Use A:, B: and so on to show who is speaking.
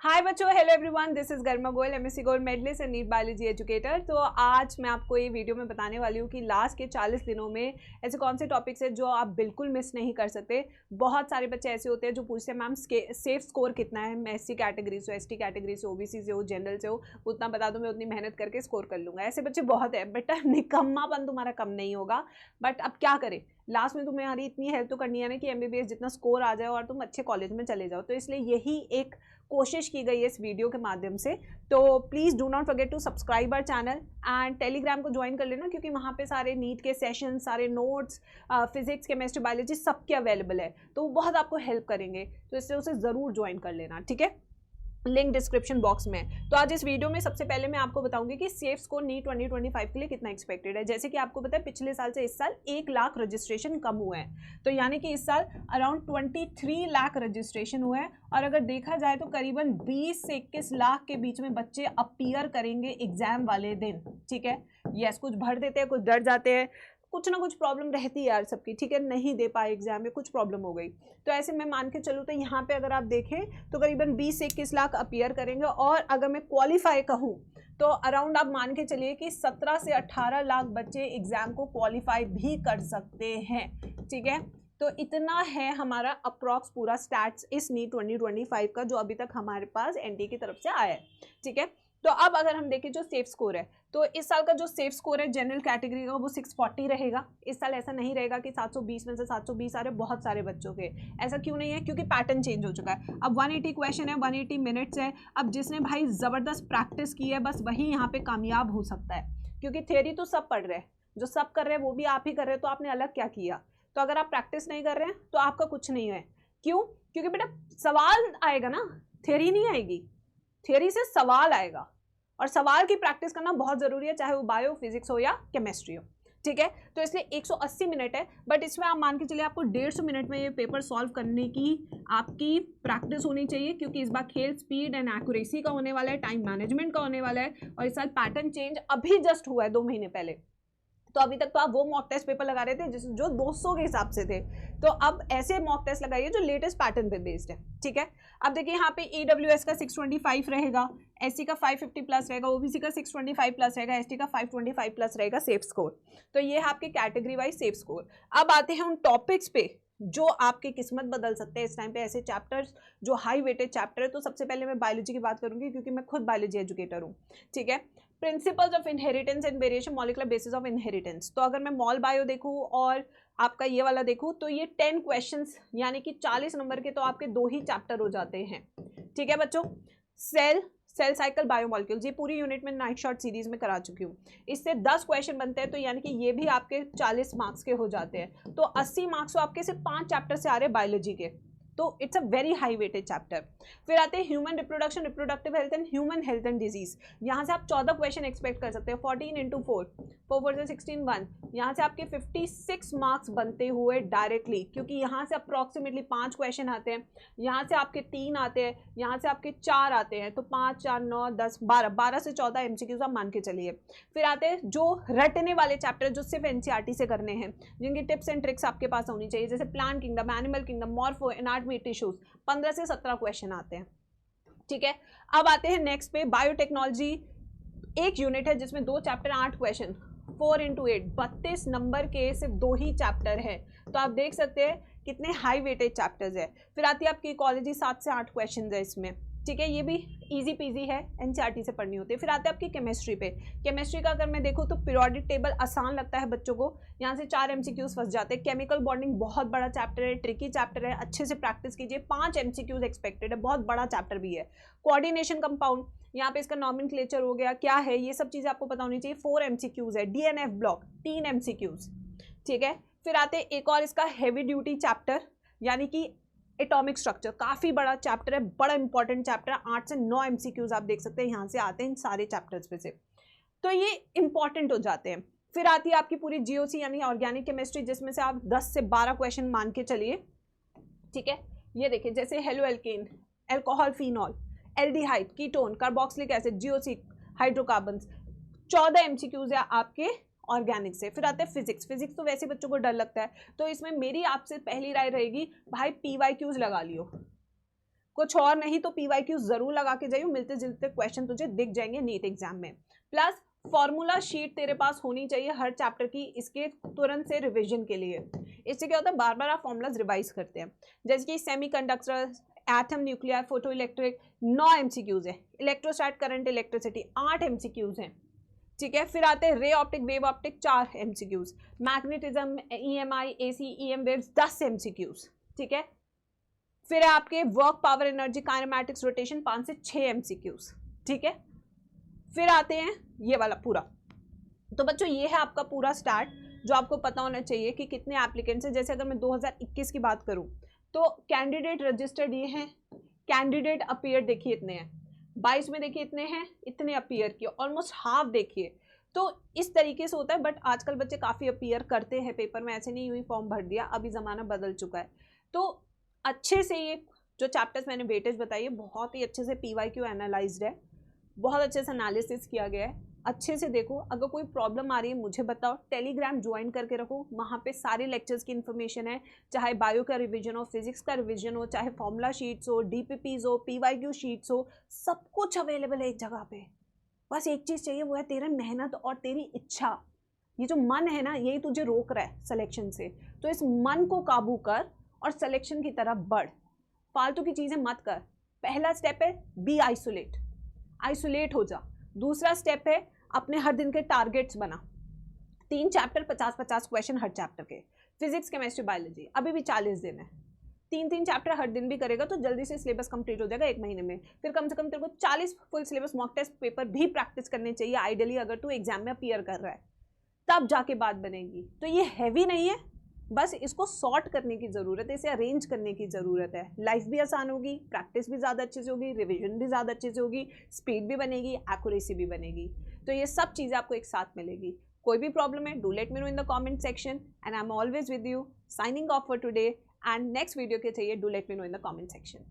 A: हाय बच्चों, hello everyone, this is Garima Goyal, MSc gold medalist and NEET biology educator. तो आज मैं आपको ये वीडियो में बताने वाली हूँ कि लास्ट के 40 दिनों में ऐसे कौन से टॉपिक्स हैं जो आप बिल्कुल मिस नहीं कर सकते। बहुत सारे बच्चे ऐसे होते हैं जो पूछते हैं मैम सेफ स्कोर कितना है, मैं एससी कैटेगरी से, एसटी कैटेगरी से, ओबीसी से हो, जनरल से हो, उतना बता दो, मैं उतनी मेहनत करके स्कोर कर लूँगा। ऐसे बच्चे बहुत है, बेटा निकम्मापन तुम्हारा कम नहीं होगा। बट अब क्या करें, लास्ट में तुम्हारी इतनी हेल्प तो करनी है ना कि एमबीबीएस जितना स्कोर आ जाए और तुम अच्छे कॉलेज में चले जाओ। तो इसलिए यही एक कोशिश की गई है इस वीडियो के माध्यम से। तो please do not forget to subscribe our channel and Telegram को ज्वाइन कर लेना, क्योंकि वहाँ पे सारे नीट के सेशन, सारे नोट्स, फिजिक्स, केमिस्ट्री, बायोलॉजी सबके अवेलेबल है, तो वो बहुत आपको हेल्प करेंगे। तो इससे उसे ज़रूर ज्वाइन कर लेना, ठीक है। लिंक डिस्क्रिप्शन बॉक्स में। तो आज इस वीडियो में सबसे पहले मैं आपको बताऊंगी कि सेफ स्कोर नीट 2025 के लिए कितना एक्सपेक्टेड है। जैसे कि आपको पता है पिछले साल से इस साल 1 लाख रजिस्ट्रेशन कम हुए हैं, तो यानी कि इस साल अराउंड 23 लाख रजिस्ट्रेशन हुए हैं। और अगर देखा जाए तो करीबन 20 से 21 लाख के बीच में बच्चे अपीयर करेंगे एग्जाम वाले दिन, ठीक है। यस, कुछ भर देते हैं, कुछ डर जाते हैं, कुछ ना कुछ प्रॉब्लम रहती है यार सबकी, ठीक है, नहीं दे पाए एग्जाम में, कुछ प्रॉब्लम हो गई। तो ऐसे मैं मान के चलूँ तो यहाँ पे अगर आप देखें तो करीबन 20 से 21 लाख अपीयर करेंगे। और अगर मैं क्वालिफाई कहूँ तो अराउंड आप मान के चलिए कि 17 से 18 लाख बच्चे एग्जाम को क्वालिफाई भी कर सकते हैं, ठीक है। तो इतना है हमारा अप्रॉक्स पूरा स्टैट्स इस नीट 2025 का जो अभी तक हमारे पास एनटीए की तरफ से आया है, ठीक है। तो अब अगर हम देखें जो सेफ स्कोर है, तो इस साल का जो सेफ स्कोर है जनरल कैटेगरी का वो 640 रहेगा। इस साल ऐसा नहीं रहेगा कि 720 में से 720 आ रहे बहुत सारे बच्चों के। ऐसा क्यों नहीं है? क्योंकि पैटर्न चेंज हो चुका है। अब 180 क्वेश्चन है, 180 मिनट्स है। अब जिसने भाई ज़बरदस्त प्रैक्टिस की है बस वही यहाँ पे कामयाब हो सकता है, क्योंकि थ्योरी तो सब पढ़ रहे हैं, जो सब कर रहे हैं वो भी आप ही कर रहे हैं, तो आपने अलग क्या किया। तो अगर आप प्रैक्टिस नहीं कर रहे हैं तो आपका कुछ नहीं है। क्यों? क्योंकि बेटा सवाल आएगा ना, थ्योरी नहीं आएगी, थ्योरी से सवाल आएगा, और सवाल की प्रैक्टिस करना बहुत ज़रूरी है, चाहे वो बायो, फिजिक्स हो या केमिस्ट्री हो, ठीक है। तो इसलिए 180 मिनट है, बट इसमें आप मान के चलिए आपको 150 मिनट में ये पेपर सॉल्व करने की आपकी प्रैक्टिस होनी चाहिए, क्योंकि इस बार खेल स्पीड एंड एक्यूरेसी का होने वाला है, टाइम मैनेजमेंट का होने वाला है। और इस साल पैटर्न चेंज अभी जस्ट हुआ है 2 महीने पहले। तो अभी तक तो आप वो मॉक टेस्ट पेपर लगा रहे थे जो 200 के हिसाब से थे, तो अब ऐसे मॉक टेस्ट लगाइए जो लेटेस्ट पैटर्न पे बेस्ड है, ठीक है। अब देखिए यहाँ पे ईडब्ल्यूएस का 625 रहेगा, एससी का 550 प्लस रहेगा, ओबीसी का 625 प्लस रहेगा, एसटी का 525 प्लस रहेगा सेफ स्कोर। तो ये है आपके कैटेगरी वाइज सेफ स्कोर। अब आते हैं उन टॉपिक्स पे जो आपकी किस्मत बदल सकते हैं इस टाइम पे, ऐसे चैप्टर्स जो हाई वेटेड चैप्टर है। तो सबसे पहले मैं बायोलॉजी की बात करूंगी, क्योंकि मैं खुद बायोलॉजी एजुकेटर हूँ, ठीक है। Principles of inheritance and variation, molecular basis of inheritance. तो अगर मैं मॉल बायो देखूँ और आपका ये वाला देखूँ तो ये 10 क्वेश्चंस यानी कि 40 नंबर के तो आपके 2 ही चैप्टर हो जाते हैं, ठीक है बच्चों। सेल साइकिल, बायोमॉलिक्यूल्स, ये पूरी यूनिट में नाइट शॉर्ट सीरीज में करा चुकी हूँ। इससे 10 क्वेश्चन बनते हैं, तो यानी कि ये भी आपके 40 मार्क्स के हो जाते हैं। तो 80 मार्क्स तो आपके सिर्फ 5 चैप्टर से आ रहे हैं बायोलॉजी के, तो it's a very high weighted chapter. फिर आते हैं human reproduction, reproductive health and human health and disease. यहाँ से आप 14 क्वेश्चन एक्सपेक्ट कर सकते हैं। 14 इंटू 4, 4 से 16, 1। यहाँ से आपके 56 मार्क्स बनते हुए डायरेक्टली, क्योंकि यहाँ से अप्रॉक्सीमेटली 5 क्वेश्चन आते हैं, यहाँ से आपके 3 आते हैं, यहाँ से आपके 4 आते हैं, तो 5, 4, 9, 10, 12 से 14 एमसीक्यूज आप मान के चलिए। फिर आते हैं जो रटने वाले चैप्टर जो सिर्फ एनसीईआरटी से करने हैं, जिनकी टिप्स एंड ट्रिक्स आपके पास होनी चाहिए, जैसे plant kingdom, animal kingdom, morpho, anatomy, tissues. 15 से 17 क्वेश्चन आते हैं, ठीक है। अब आते हैं नेक्स्ट पे बायोटेक्नोलॉजी। एक यूनिट है जिसमें 2 चैप्टर, 8 क्वेश्चन, 4 इंटू 8, 32 नंबर के सिर्फ 2 ही चैप्टर है। तो आप देख सकते हैं कितने हाई वेटेज चैप्टर्स है। फिर आती है आपकी इकोलॉजी, 7 से 8 क्वेश्चन है इसमें, ठीक है। ये भी इजी पीजी है, एनसीईआरटी से पढ़नी होती है। फिर आते हैं आपकी केमिस्ट्री पे। केमिस्ट्री का अगर मैं देखूँ तो पीरियोडिक टेबल आसान लगता है बच्चों को, यहाँ से 4 एमसीक्यूज फंस जाते हैं। केमिकल बॉन्डिंग बहुत बड़ा चैप्टर है, ट्रिकी चैप्टर है, अच्छे से प्रैक्टिस कीजिए। 5 एमसीक्यूज एक्सपेक्टेड है, बहुत बड़ा चैप्टर भी है। कोऑर्डिनेशन कंपाउंड, यहाँ पे इसका नॉमेनक्लेचर हो गया, क्या है ये सब चीज़ें आपको पता होनी चाहिए। 4 एमसीक्यूज है। डीएनएफ ब्लॉक 3 एमसीक्यूज, ठीक है। फिर आते हैं एक और इसका हैवी ड्यूटी चैप्टर, यानी कि एटॉमिक स्ट्रक्चर, काफ़ी बड़ा चैप्टर है, बड़ा इंपॉर्टेंट चैप्टर है। 8 से 9 एमसीक्यूज आप देख सकते हैं यहाँ से आते हैं इन सारे चैप्टर्स पे से, तो ये इंपॉर्टेंट हो जाते हैं। फिर आती है आपकी पूरी जीओसी यानी ऑर्गेनिक केमिस्ट्री, जिसमें से आप 10 से 12 क्वेश्चन मान के चलिए, ठीक है। ये देखिए जैसे halo alkane, alcohol, phenol, aldehyde, ketone, carboxylic acid, GOC, hydrocarbons. 14 MCQs है आपके ऑर्गेनिक से। फिर आते हैं फिजिक्स। फिजिक्स तो वैसे बच्चों को डर लगता है, तो इसमें मेरी आपसे पहली राय रहेगी भाई पीवाईक्यूज लगा लियो, कुछ और नहीं तो PYQ जरूर लगा के जाइए, मिलते जुलते क्वेश्चन तुझे दिख जाएंगे नीट एग्जाम में। प्लस फॉर्मूला शीट तेरे पास होनी चाहिए हर चैप्टर की, इसके तुरंत से रिवीजन के लिए। इससे क्या होता है, बार बार आप फॉर्मूलाज रिवाइज करते हैं। जैसे कि semiconductor, atom, nuclear, photo electric 9 MCQs है, इलेक्ट्रोस्टैट, करंट, इलेक्ट्रिसिटी 8 MCQs हैं, ठीक है। फिर आते हैं रे optic, wave optic 4 MCQs, magnetism, EMI, AC, EM waves 10 MCQs, ठीक है। फिर आपके work, power, energy, kinematics, rotation 5 से 6 MCQs, ठीक है। फिर आते हैं ये वाला पूरा। तो बच्चों ये है आपका पूरा स्टार्ट जो आपको पता होना चाहिए कि कितने एप्लीकेंट्स हैं। जैसे अगर मैं 2021 की बात करूं तो कैंडिडेट रजिस्टर्ड ये हैं, कैंडिडेट अपीयर देखिए इतने हैं, 22 में देखिए इतने हैं, इतने अपीयर किए, ऑलमोस्ट हाफ देखिए। तो इस तरीके से होता है, बट आजकल बच्चे काफ़ी अपीयर करते हैं पेपर में, ऐसे नहीं यूँ ही फॉर्म भर दिया, अभी ज़माना बदल चुका है। तो अच्छे से ये जो चैप्टर्स मैंने वेटेज बताई है बहुत ही अच्छे से PYQ एनालाइज्ड है, बहुत अच्छे से एनालिसिस किया गया है, अच्छे से देखो। अगर कोई प्रॉब्लम आ रही है मुझे बताओ, टेलीग्राम ज्वाइन करके रखो, वहाँ पे सारे लेक्चर्स की इन्फॉर्मेशन है, चाहे बायो का रिवीजन हो, फिजिक्स का रिवीजन हो, चाहे फॉर्मूला शीट्स हो, DPPs हो, PYQ शीट्स हो, सब कुछ अवेलेबल है एक जगह पे। बस एक चीज़ चाहिए, वो है तेरा मेहनत और तेरी इच्छा। ये जो मन है ना, यही तुझे रोक रहा है सिलेक्शन से, तो इस मन को काबू कर और सिलेक्शन की तरफ बढ़, फालतू की चीज़ें मत कर। पहला स्टेप है बी आइसोलेट हो जा। दूसरा स्टेप है अपने हर दिन के टारगेट्स बना, 3 चैप्टर 50-50 क्वेश्चन हर चैप्टर के, फिजिक्स, केमिस्ट्री, बायोलॉजी, अभी भी 40 दिन है, 3-3 चैप्टर हर दिन भी करेगा तो जल्दी से सिलेबस कंप्लीट हो जाएगा 1 महीने में। फिर कम से कम तेरे को 40 full syllabus mock test paper भी प्रैक्टिस करने चाहिए आइडियली, अगर तू एग्जाम में अपीयर कर रहा है तब जाके बात बनेगी। तो ये हैवी नहीं है, बस इसको सॉर्ट करने की ज़रूरत है, इसे अरेंज करने की ज़रूरत है। लाइफ भी आसान होगी, प्रैक्टिस भी ज़्यादा अच्छे से होगी, रिवीजन भी ज़्यादा अच्छे से होगी, स्पीड भी बनेगी, एक्यूरेसी भी बनेगी। तो ये सब चीज़ें आपको एक साथ मिलेगी। कोई भी प्रॉब्लम है, do let me know in the comment section and I am always with you. Signing off for today, and next video के चाहिए do let me know in the comment section.